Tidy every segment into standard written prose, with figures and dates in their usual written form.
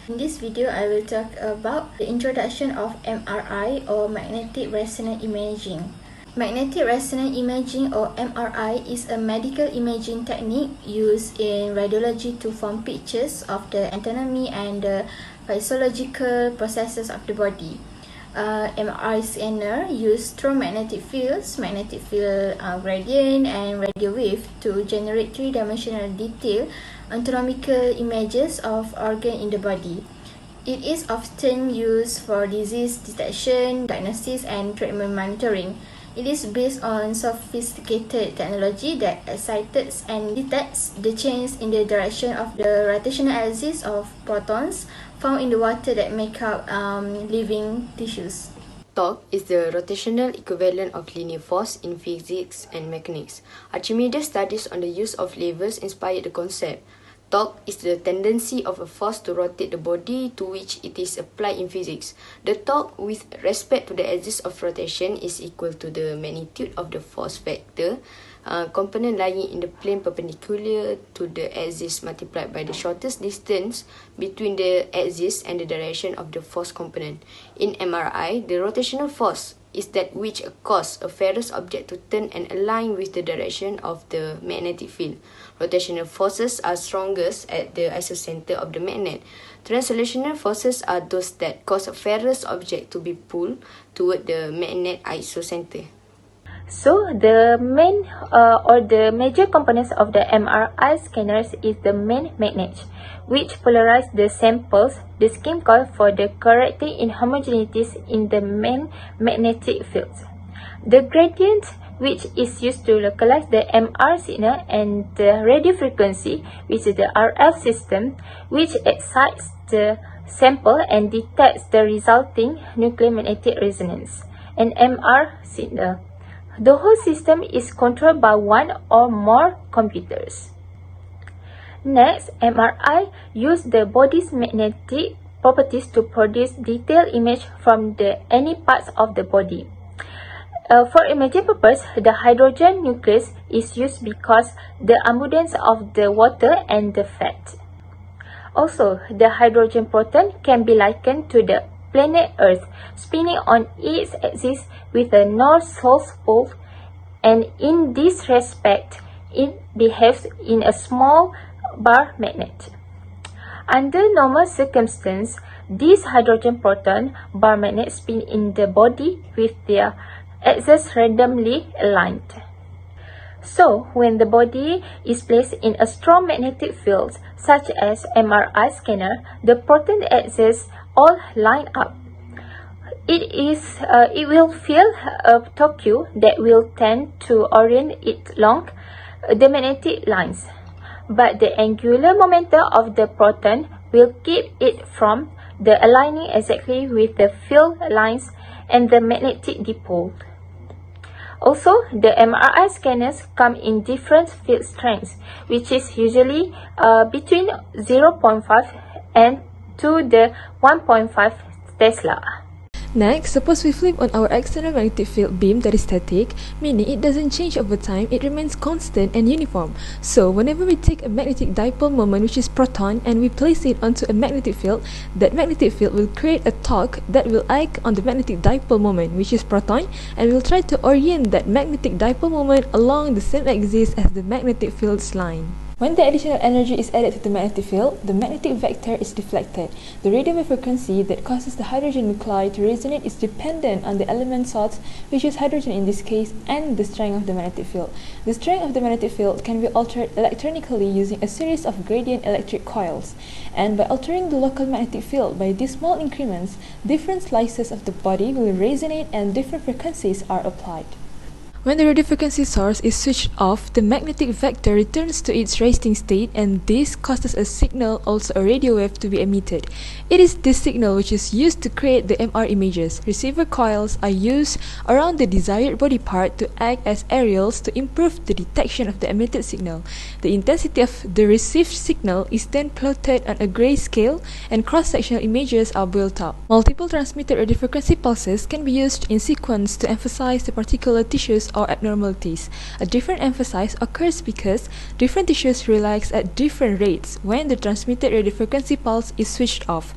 In this video, I will talk about the introduction of MRI or magnetic resonance imaging. Magnetic resonance imaging or MRI is a medical imaging technique used in radiology to form pictures of the anatomy and the physiological processes of the body. MRI scanner use strong magnetic field gradient and radio wave to generate three-dimensional detailed anatomical images of organ in the body. It is often used for disease detection, diagnosis, and treatment monitoring. It is based on sophisticated technology that excites and detects the change in the direction of the rotational axis of protons found in the water that make up living tissues. Torque is the rotational equivalent of linear force in physics and mechanics. Archimedes' studies on the use of levers inspired the concept. Torque is the tendency of a force to rotate the body to which it is applied in physics. The torque with respect to the axis of rotation is equal to the magnitude of the force vector component lying in the plane perpendicular to the axis multiplied by the shortest distance between the axis and the direction of the force component. In MRI, the rotational force is that which causes a ferrous object to turn and align with the direction of the magnetic field. Rotational forces are strongest at the isocenter of the magnet. Translational forces are those that cause a ferrous object to be pulled toward the magnet isocenter. So the main or the major components of the MRI scanners is the main magnet, which polarize the samples. The scheme calls for the correcting inhomogeneities in the main magnetic fields. The gradient, which is used to localize the MR signal, and the radio frequency, which is the RF system, which excites the sample and detects the resulting nuclear magnetic resonance, and MR signal. The whole system is controlled by one or more computers. Next, MRI uses the body's magnetic properties to produce detailed image from any parts of the body. For imaging purpose, the hydrogen nucleus is used because the abundance of the water and the fat. Also, the hydrogen proton can be likened to the planet Earth, spinning on its axis with a north-south pole, and in this respect, it behaves in a small bar magnet. Under normal circumstances, these hydrogen proton bar magnets spin in the body with their axes randomly aligned. So, when the body is placed in a strong magnetic field, such as MRI scanner, the proton axes all line up. It will feel a torque that will tend to orient it along the magnetic lines, but the angular momentum of the proton will keep it from the aligning exactly with the field lines and the magnetic dipole. Also, the MRI scanners come in different field strengths, which is usually between 0.5 and to the 1.5 Tesla. Next, suppose we flip on our external magnetic field beam that is static, meaning it doesn't change over time, it remains constant and uniform. So, whenever we take a magnetic dipole moment, which is proton, and we place it onto a magnetic field, that magnetic field will create a torque that will act on the magnetic dipole moment, which is proton, and will try to orient that magnetic dipole moment along the same axis as the magnetic field's line. When the additional energy is added to the magnetic field, the magnetic vector is deflected. The radio wave frequency that causes the hydrogen nuclei to resonate is dependent on the element source, which is hydrogen in this case, and the strength of the magnetic field. The strength of the magnetic field can be altered electronically using a series of gradient electric coils. And by altering the local magnetic field by these small increments, different slices of the body will resonate and different frequencies are applied. When the radio frequency source is switched off, the magnetic vector returns to its resting state, and this causes a signal, also a radio wave, to be emitted. It is this signal which is used to create the MR images. Receiver coils are used around the desired body part to act as aerials to improve the detection of the emitted signal. The intensity of the received signal is then plotted on a grayscale, and cross-sectional images are built up. Multiple transmitted radio frequency pulses can be used in sequence to emphasize the particular tissues changes or abnormalities. A different emphasis occurs because different tissues relax at different rates when the transmitted radiofrequency pulse is switched off.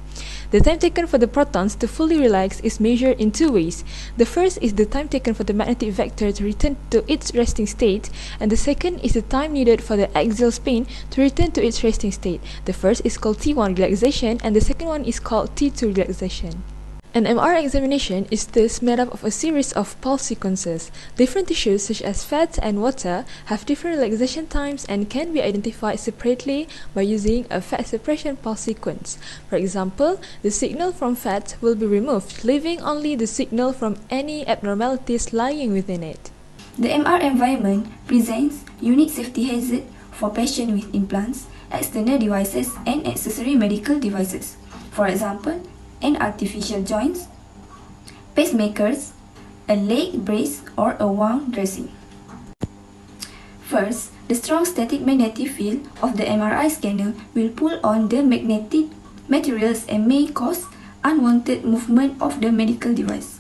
The time taken for the protons to fully relax is measured in two ways. The first is the time taken for the magnetic vector to return to its resting state, and the second is the time needed for the axial spin to return to its resting state. The first is called T1 relaxation, and the second one is called T2 relaxation. An MR examination is thus made up of a series of pulse sequences. Different tissues such as fat and water have different relaxation times and can be identified separately by using a fat suppression pulse sequence. For example, the signal from fat will be removed, leaving only the signal from any abnormalities lying within it. The MR environment presents unique safety hazards for patients with implants, external devices, and accessory medical devices. For example, an artificial joints, pacemakers, a leg brace, or a wound dressing. First, the strong static magnetic field of the MRI scanner will pull on the magnetic materials and may cause unwanted movement of the medical device.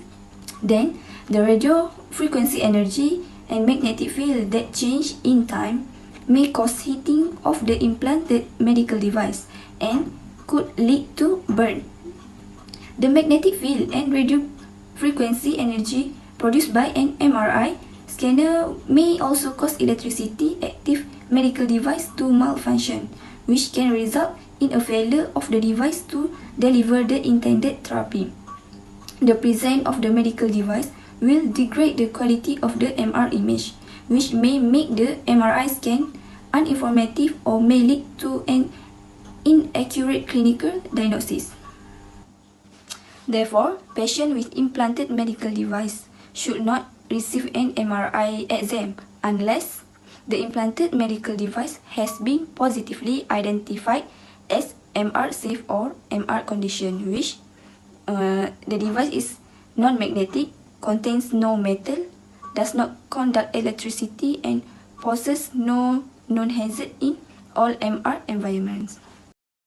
Then, the radio frequency energy and magnetic field that change in time may cause heating of the implanted medical device and could lead to burn. The magnetic field and radio frequency energy produced by an MRI scanner may also cause electricity active medical device to malfunction, which can result in a failure of the device to deliver the intended therapy. The presence of the medical device will degrade the quality of the MR image, which may make the MRI scan uninformative or may lead to an inaccurate clinical diagnosis. Therefore, patients with implanted medical device should not receive an MRI exam unless the implanted medical device has been positively identified as MR safe or MR condition, which the device is non-magnetic, contains no metal, does not conduct electricity, and poses no known hazard in all MR environments.